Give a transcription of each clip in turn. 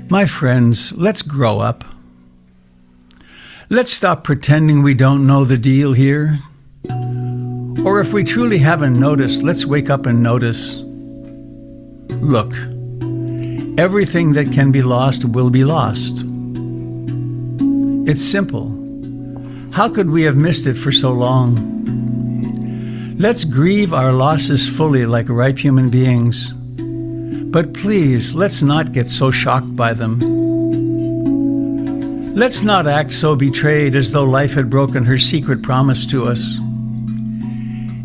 My friends, let's grow up. Let's stop pretending we don't know the deal here. Or if we truly haven't noticed, let's wake up and notice. Look, everything that can be lost will be lost. It's simple. How could we have missed it for so long? Let's grieve our losses fully like ripe human beings. But please, let's not get so shocked by them. Let's not act so betrayed as though life had broken her secret promise to us.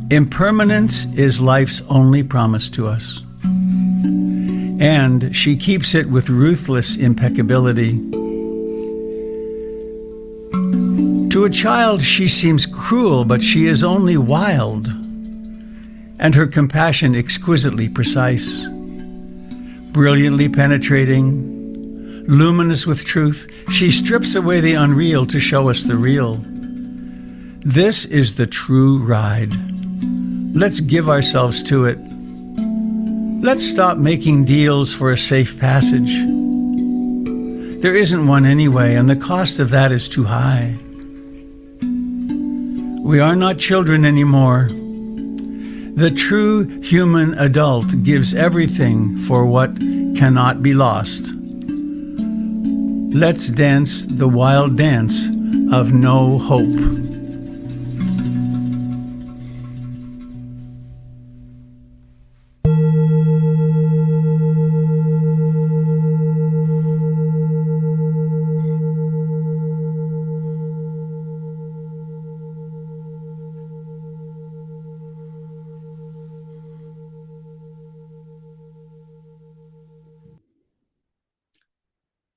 Impermanence is life's only promise to us. And she keeps it with ruthless impeccability. To a child, she seems cruel, but she is only wild, and her compassion exquisitely precise. Brilliantly penetrating, luminous with truth, she strips away the unreal to show us the real. This is the true ride. Let's give ourselves to it. Let's stop making deals for a safe passage. There isn't one anyway, and the cost of that is too high. We are not children anymore. The true human adult gives everything for what cannot be lost. Let's dance the wild dance of no hope.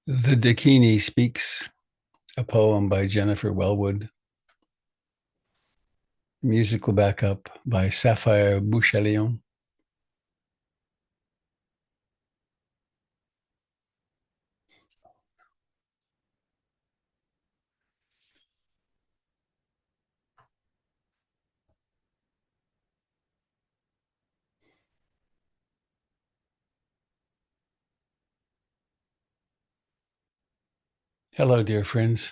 The Dakini Speaks, a poem by Jennifer Wellwood. Musical backup by Sapphire Bouchalion. Hello, dear friends.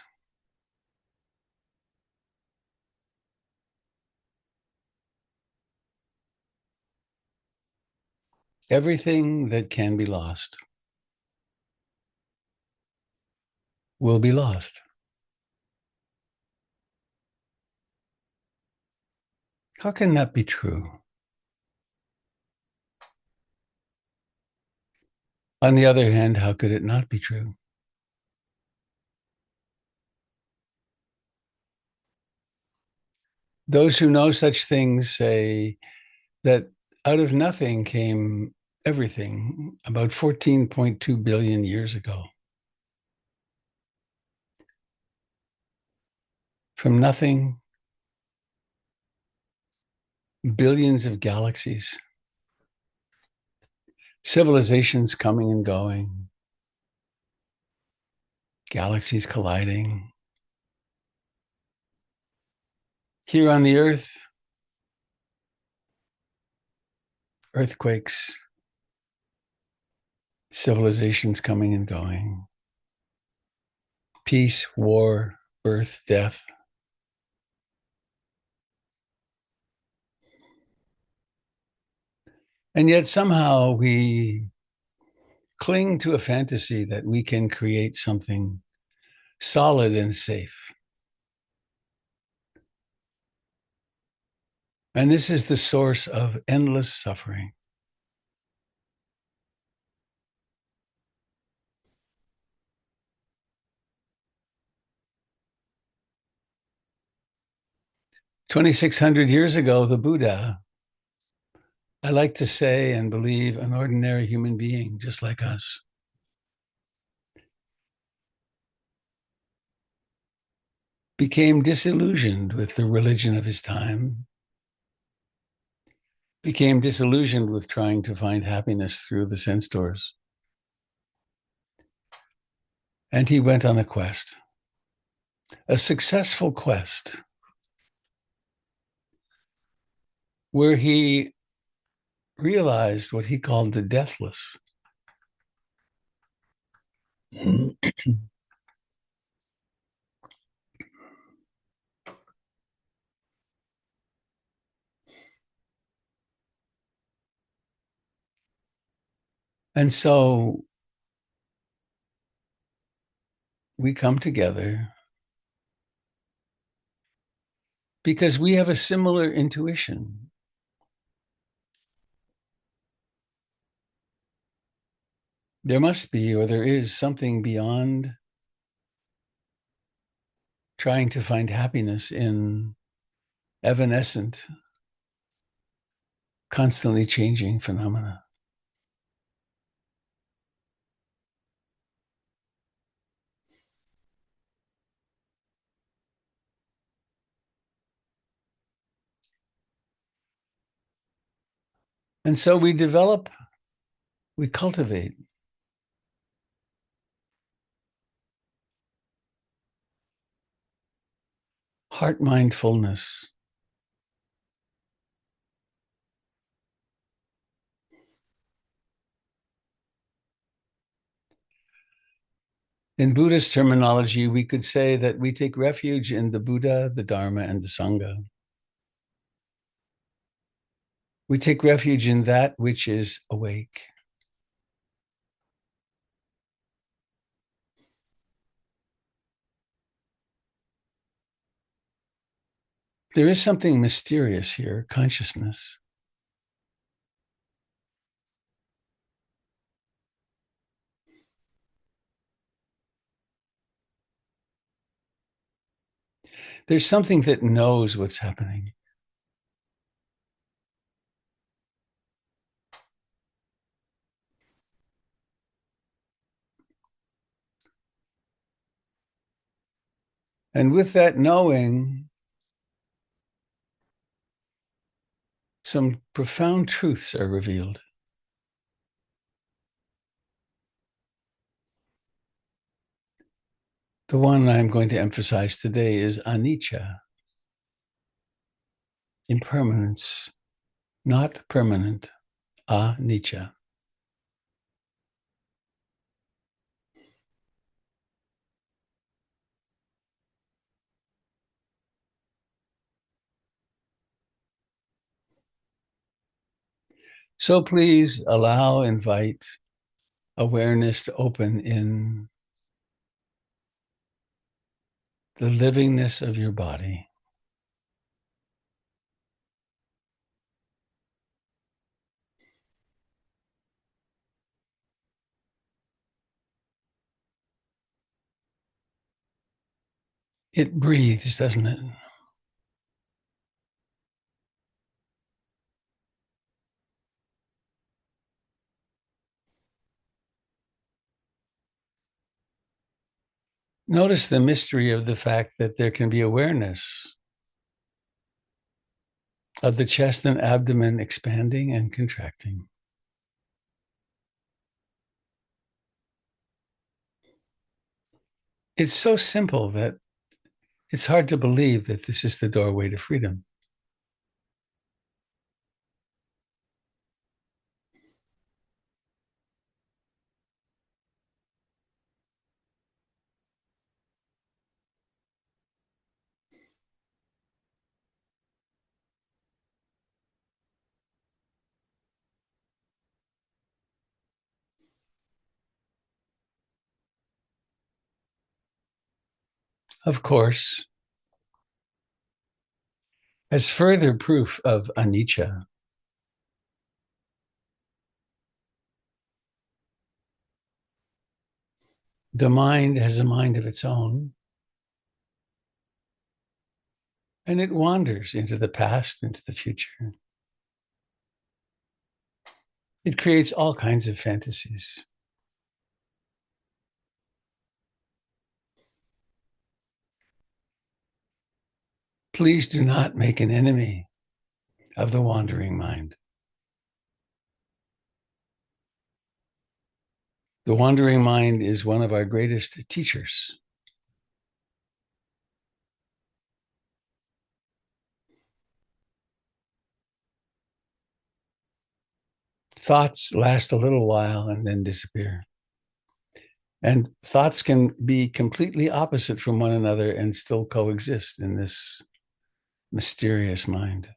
Everything that can be lost will be lost. How can that be true? On the other hand, how could it not be true? Those who know such things say that out of nothing came everything about 14.2 billion years ago. From nothing, billions of galaxies, civilizations coming and going, galaxies colliding. Here on the Earth, earthquakes, civilizations coming and going, peace, war, birth, death. And yet somehow we cling to a fantasy that we can create something solid and safe. And this is the source of endless suffering. "2,600 years ago, the Buddha, I like to say and believe, an ordinary human being just like us, became disillusioned with the religion of his time, became disillusioned with trying to find happiness through the sense doors. And he went on a quest, a successful quest, where he realized what he called the deathless. And so we come together because we have a similar intuition. There must be, or there is, something beyond trying to find happiness in evanescent, constantly changing phenomena. And so we develop, we cultivate heart mindfulness. In Buddhist terminology, we could say that we take refuge in the Buddha, the Dharma, and the Sangha. We take refuge in that which is awake. There is something mysterious here, consciousness. There's something that knows what's happening. And with that knowing, some profound truths are revealed. The one I'm going to emphasize today is anicca, impermanence, not permanent, anicca. So please invite awareness to open in the livingness of your body. It breathes, doesn't it? Notice the mystery of the fact that there can be awareness of the chest and abdomen expanding and contracting. It's so simple that it's hard to believe that this is the doorway to freedom. Of course, as further proof of anicca, the mind has a mind of its own, and it wanders into the past, into the future. It creates all kinds of fantasies. Please do not make an enemy of the wandering mind. The wandering mind is one of our greatest teachers. Thoughts last a little while and then disappear. And thoughts can be completely opposite from one another and still coexist in this mysterious mind.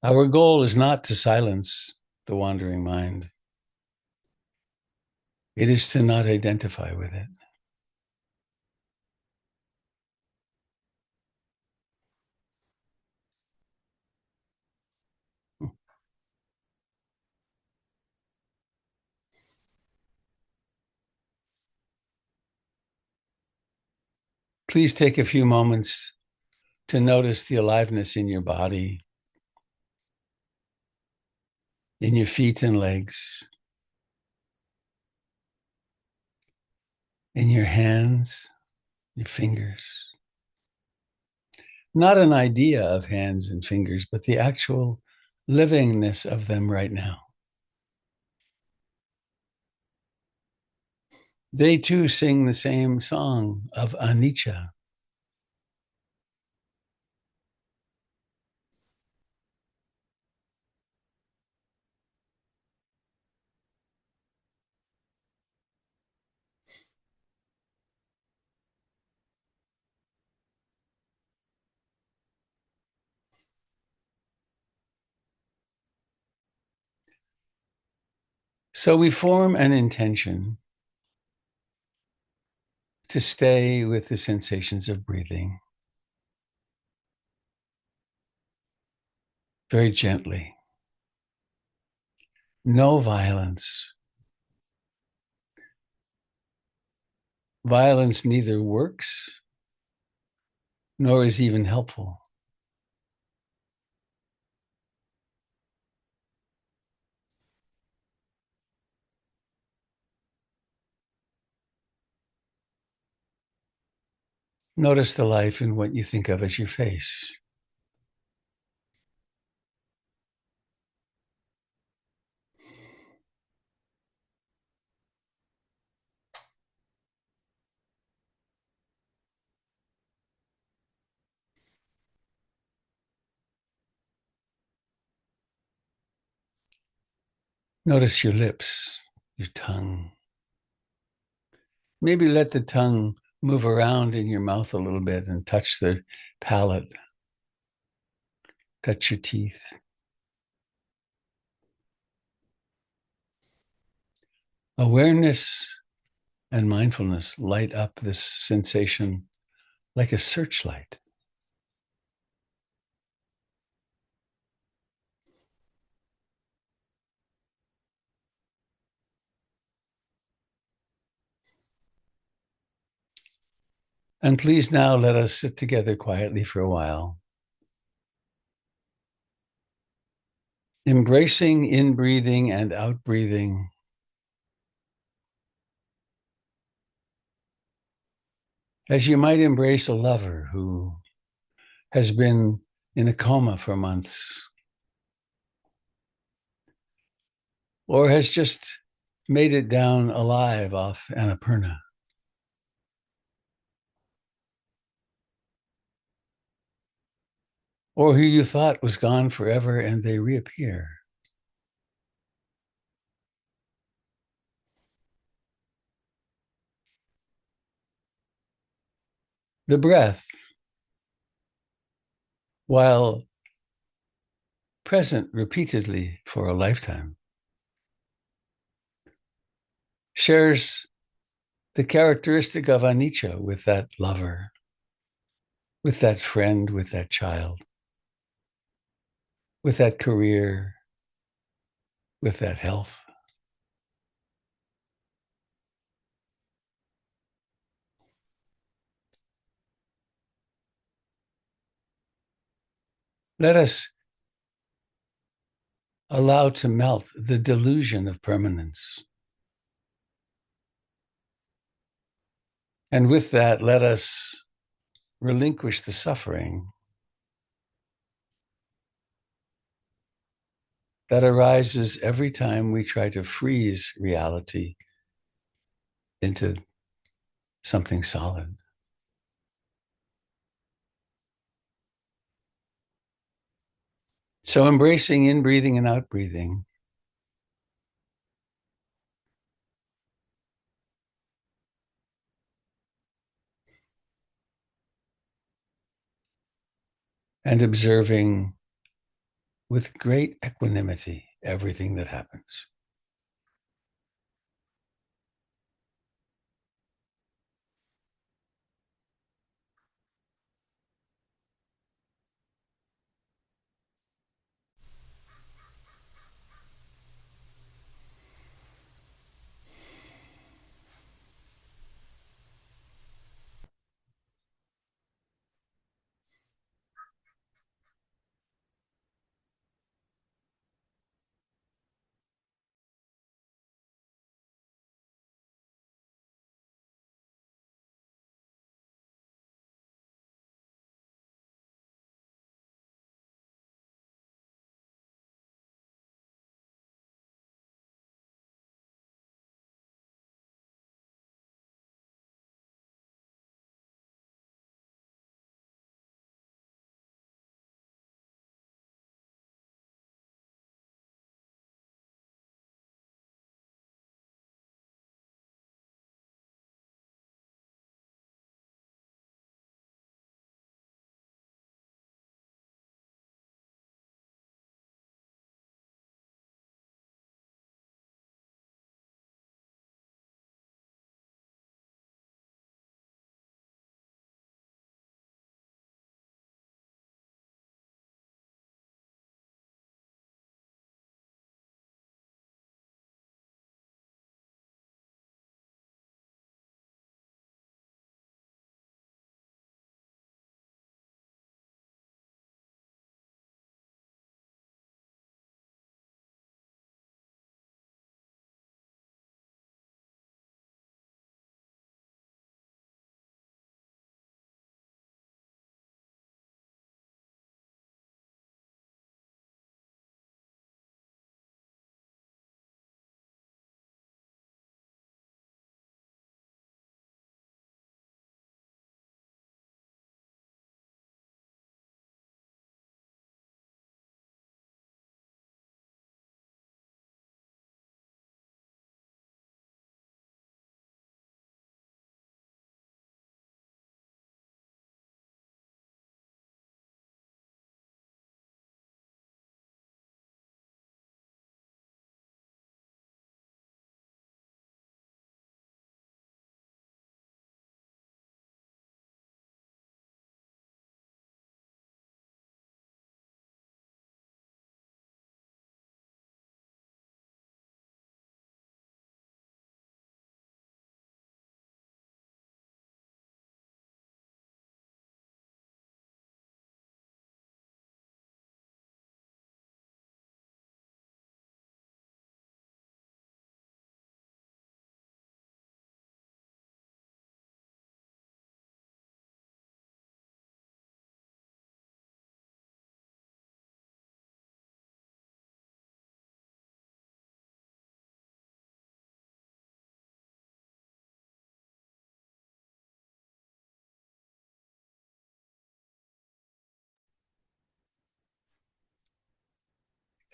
Our goal is not to silence the wandering mind. It is to not identify with it. Please take a few moments to notice the aliveness in your body, in your feet and legs, in your hands, your fingers. Not an idea of hands and fingers, but the actual livingness of them right now. They too sing the same song of Anicca. So we form an intention to stay with the sensations of breathing very gently. No violence. Violence neither works nor is even helpful. Notice the life in what you think of as your face. Notice your lips, your tongue. Maybe let the tongue move around in your mouth a little bit and touch the palate, touch your teeth. Awareness and mindfulness light up this sensation like a searchlight. And please now let us sit together quietly for a while, embracing in breathing and out breathing, as you might embrace a lover who has been in a coma for months or has just made it down alive off Annapurna. Or who you thought was gone forever and they reappear. The breath, while present repeatedly for a lifetime, shares the characteristic of anicca with that lover, with that friend, with that child, with that career, with that health. Let us allow to melt the delusion of permanence. And with that, let us relinquish the suffering that arises every time we try to freeze reality into something solid. So embracing in breathing and out breathing. And observing with great equanimity everything that happens.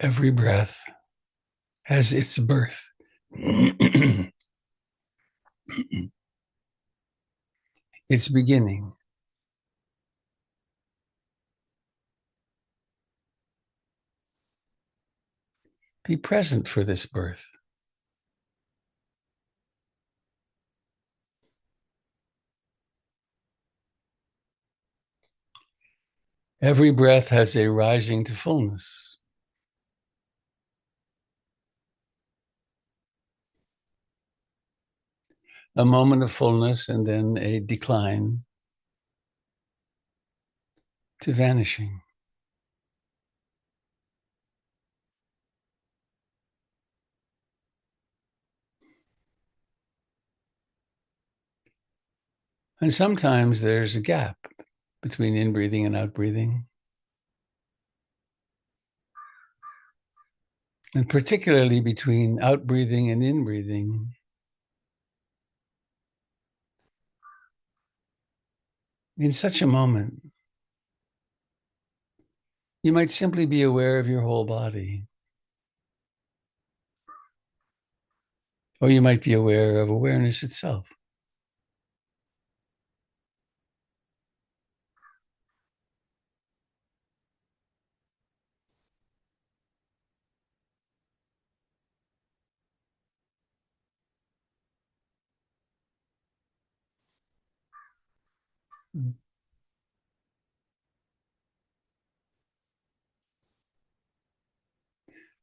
Every breath has its birth. Its beginning. Be present for this birth. Every breath has a rising to fullness. A moment of fullness and then a decline to vanishing. And sometimes there's a gap between in-breathing and out-breathing. And particularly between out-breathing and in-breathing. In such a moment, You might simply be aware of your whole body, or you might be aware of awareness itself.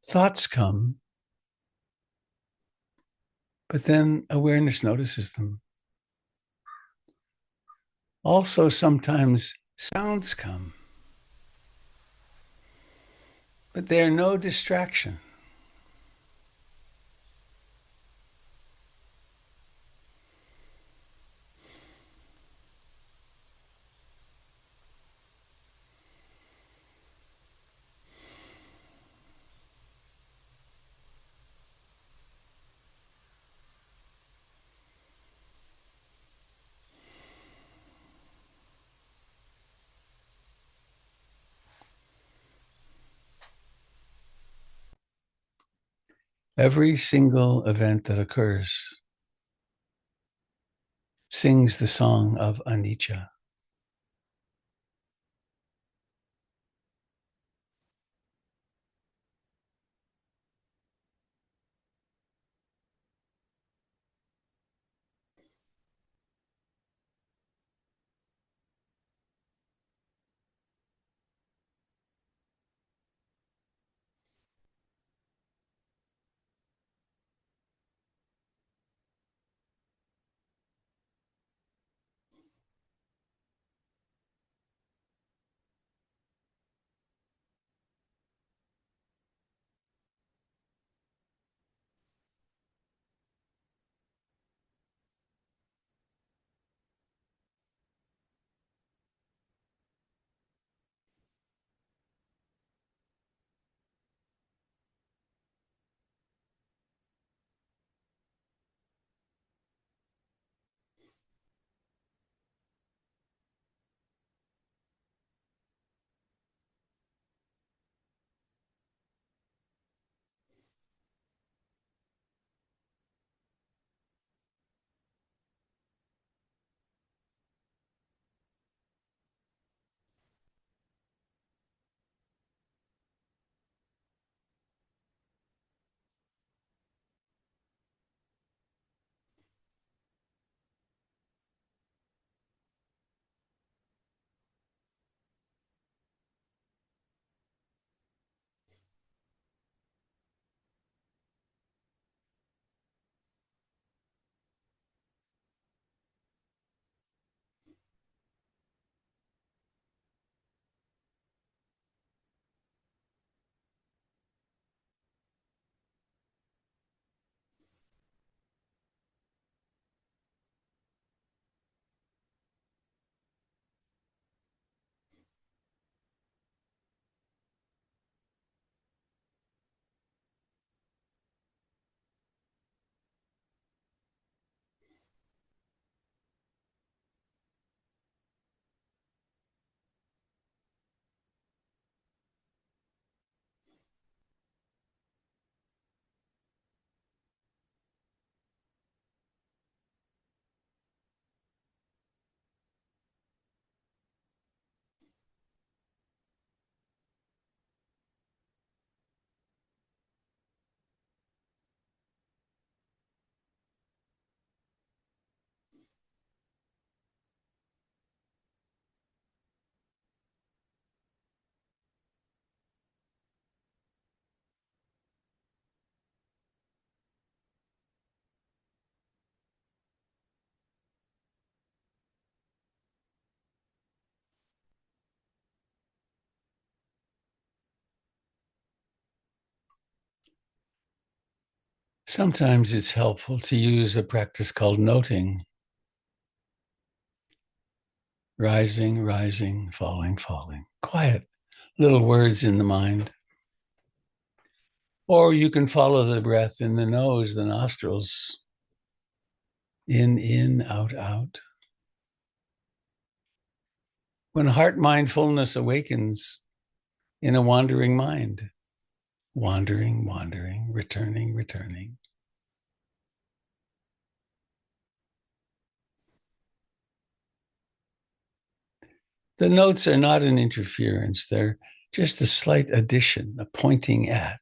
Thoughts come, but then awareness notices them. Also, sometimes sounds come, but they are no distraction. Every single event that occurs sings the song of Anicca. Sometimes it's helpful to use a practice called noting. Rising, rising, falling, falling. Quiet little words in the mind. Or you can follow the breath in the nose, the nostrils. In, out, out. When heart mindfulness awakens, in a wandering mind, wandering, wandering, returning, returning. The notes are not an interference, they're just a slight addition, a pointing at.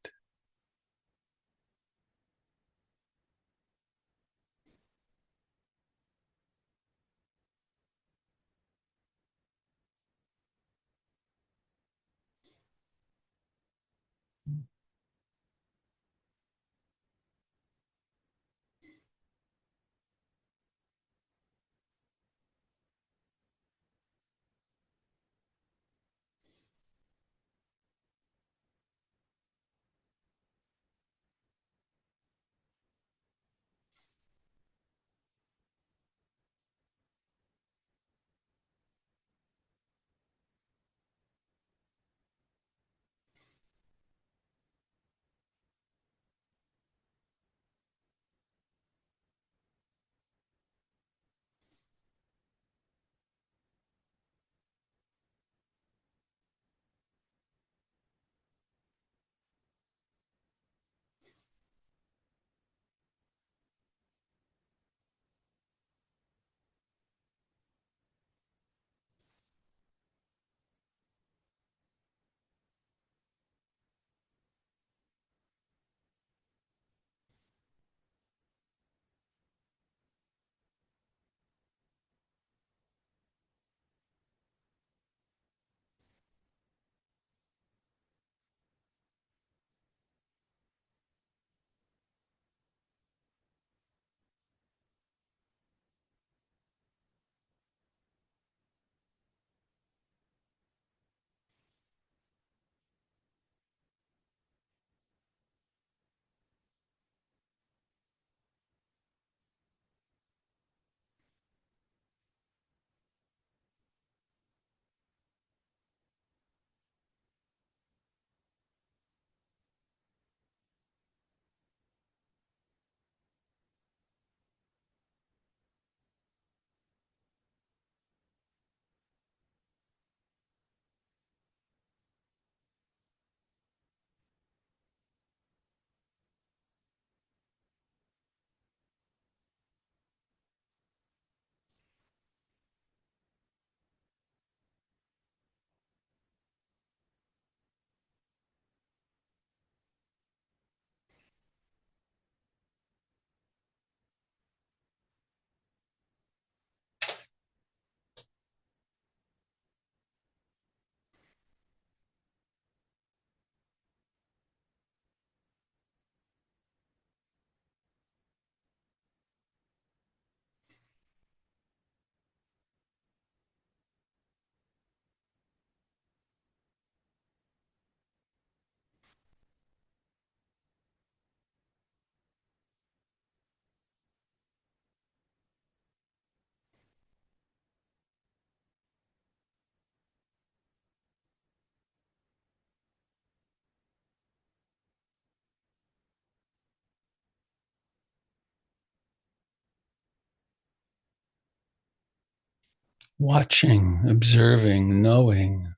Watching, observing, knowing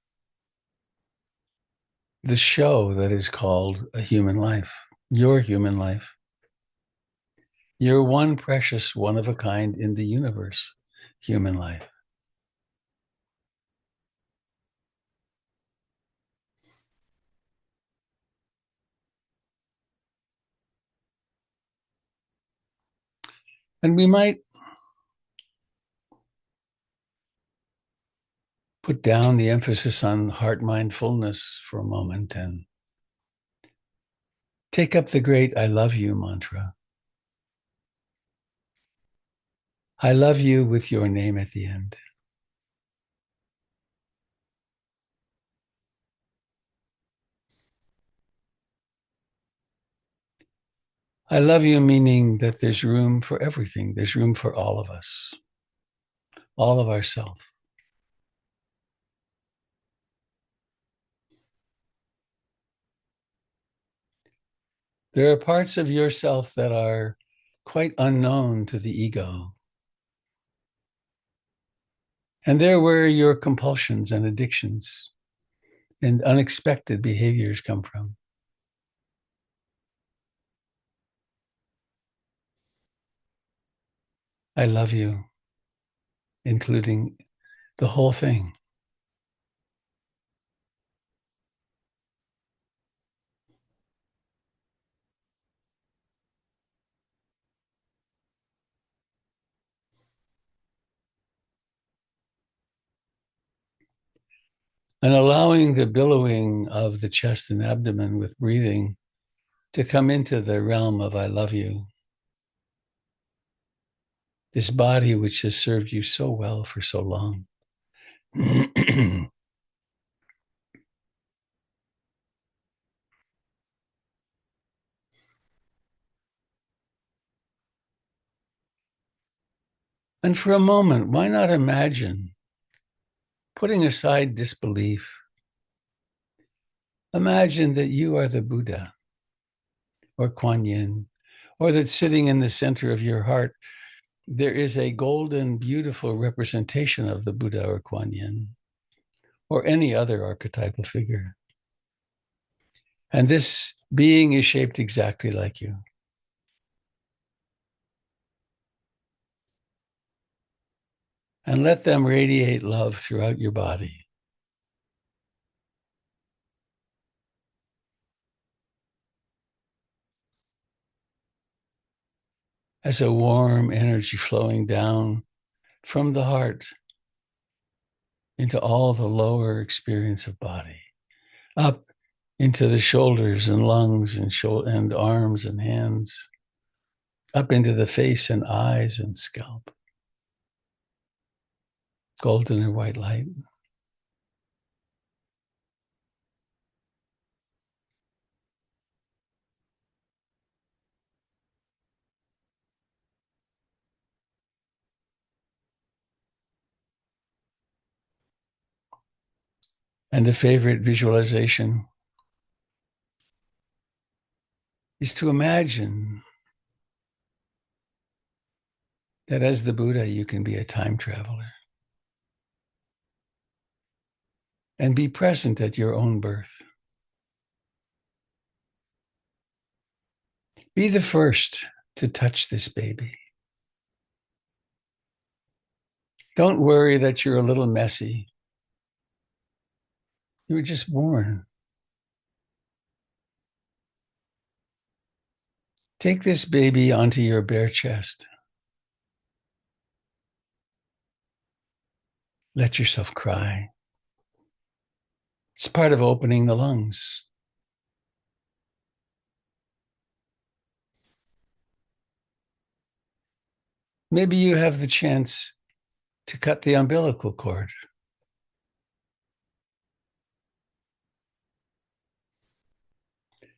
the show that is called a human life, your human life. You're one precious, one of a kind in the universe, human life. And we might put down the emphasis on heart mindfulness for a moment and take up the great I love you mantra. I love you with your name at the end. I love you, meaning that there's room for everything. There's room for all of us, all of ourself. There are parts of yourself that are quite unknown to the ego. And they're where your compulsions and addictions and unexpected behaviors come from. I love you, including the whole thing. And allowing the billowing of the chest and abdomen with breathing to come into the realm of I love you. This body which has served you so well for so long. And for a moment, why not imagine putting aside disbelief? Imagine that you are the Buddha or Kuan Yin, or that sitting in the center of your heart, there is a golden, beautiful representation of the Buddha or Kuan Yin, or any other archetypal figure. And this being is shaped exactly like you. And let them radiate love throughout your body. As a warm energy flowing down from the heart into all the lower experience of body, up into the shoulders and lungs and arms and hands, up into the face and eyes and scalp, golden and white light. And a favorite visualization is to imagine that as the Buddha, you can be a time traveler and be present at your own birth. Be the first to touch this baby. Don't worry that you're a little messy. You were just born. Take this baby onto your bare chest. Let yourself cry. It's part of opening the lungs. Maybe you have the chance to cut the umbilical cord.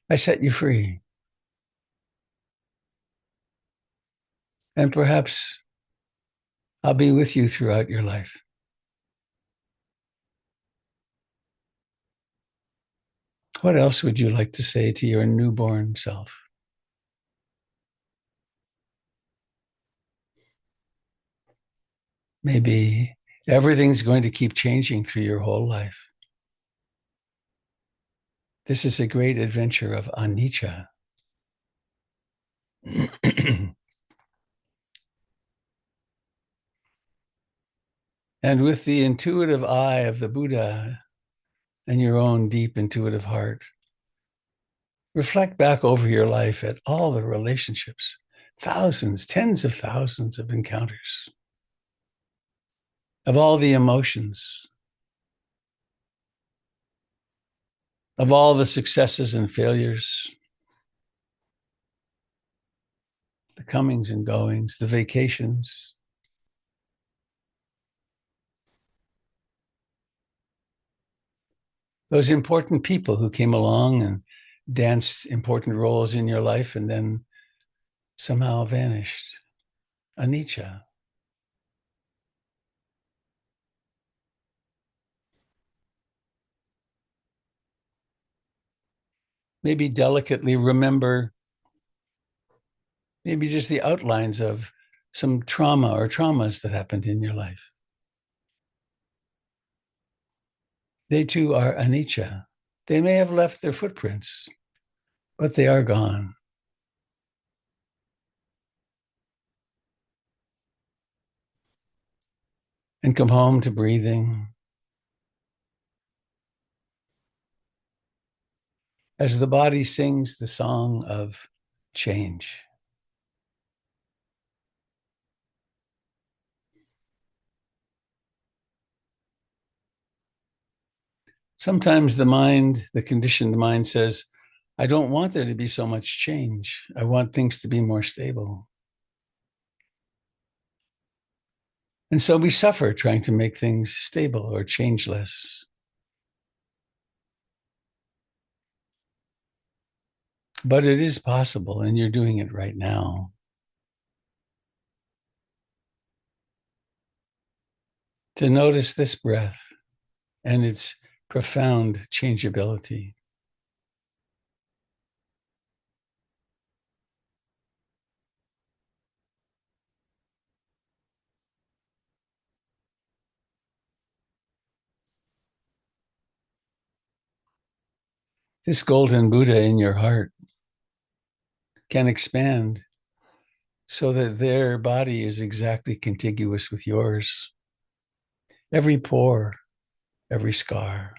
I set you free. And perhaps I'll be with you throughout your life. What else would you like to say to your newborn self? Maybe everything's going to keep changing through your whole life. This is a great adventure of Anicca. And with the intuitive eye of the Buddha and your own deep intuitive heart, reflect back over your life at all the relationships, thousands, tens of thousands of encounters, of all the emotions, of all the successes and failures, the comings and goings, the vacations. Those important people who came along and danced important roles in your life and then somehow vanished. Anicca. Maybe delicately remember maybe just the outlines of some trauma or traumas that happened in your life. They too are anicca. They may have left their footprints, but they are gone. And come home to breathing. As the body sings the song of change. Sometimes the mind, the conditioned mind says, I don't want there to be so much change. I want things to be more stable. And so we suffer trying to make things stable or changeless. But it is possible, and you're doing it right now. To notice this breath and its profound changeability. This golden Buddha in your heart can expand so that their body is exactly contiguous with yours. Every pore, every scar.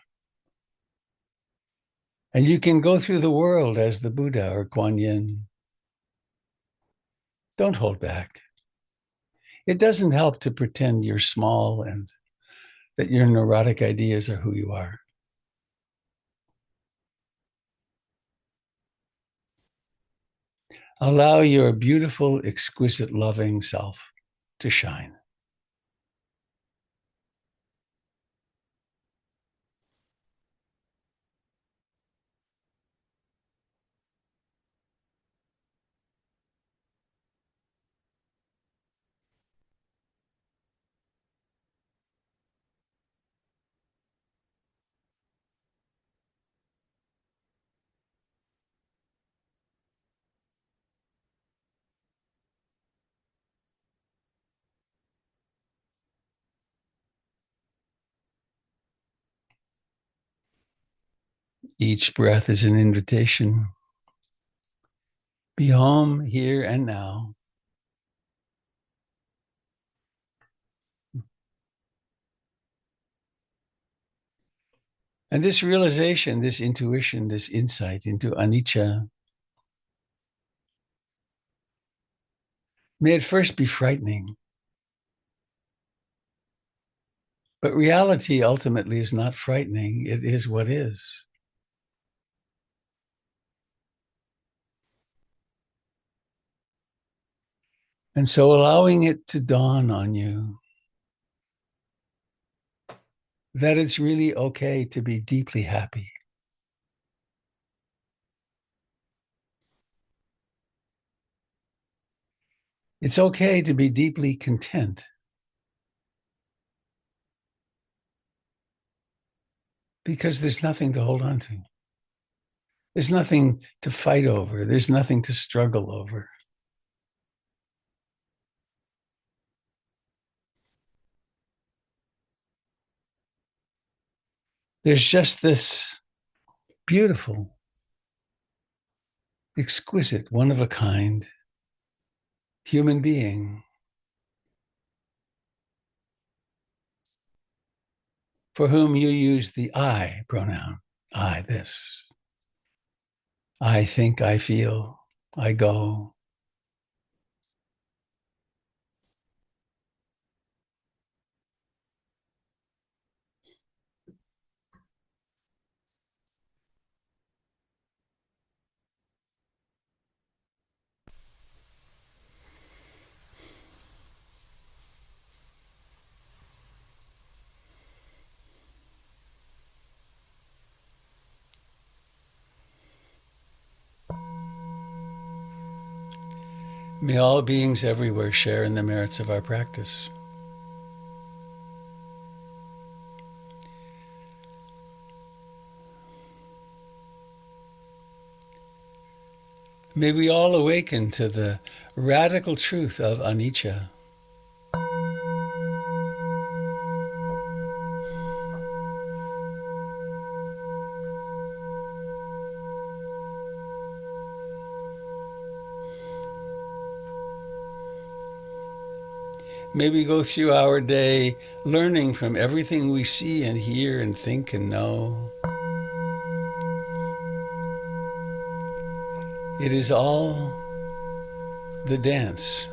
And you can go through the world as the Buddha or Kuan Yin. Don't hold back. It doesn't help to pretend you're small and that your neurotic ideas are who you are. Allow your beautiful, exquisite, loving self to shine. Each breath is an invitation. Be home here and now. And this realization, this intuition, this insight into anicca may at first be frightening. But reality ultimately is not frightening. It is what is. And so allowing it to dawn on you that it's really okay to be deeply happy. It's okay to be deeply content. Because there's nothing to hold on to. There's nothing to fight over. There's nothing to struggle over. There's just this beautiful, exquisite, one-of-a-kind human being for whom you use the I pronoun. I, this. I think, I feel, I go. May all beings everywhere share in the merits of our practice. May we all awaken to the radical truth of anicca. May we go through our day learning from everything we see and hear and think and know. It is all the dance.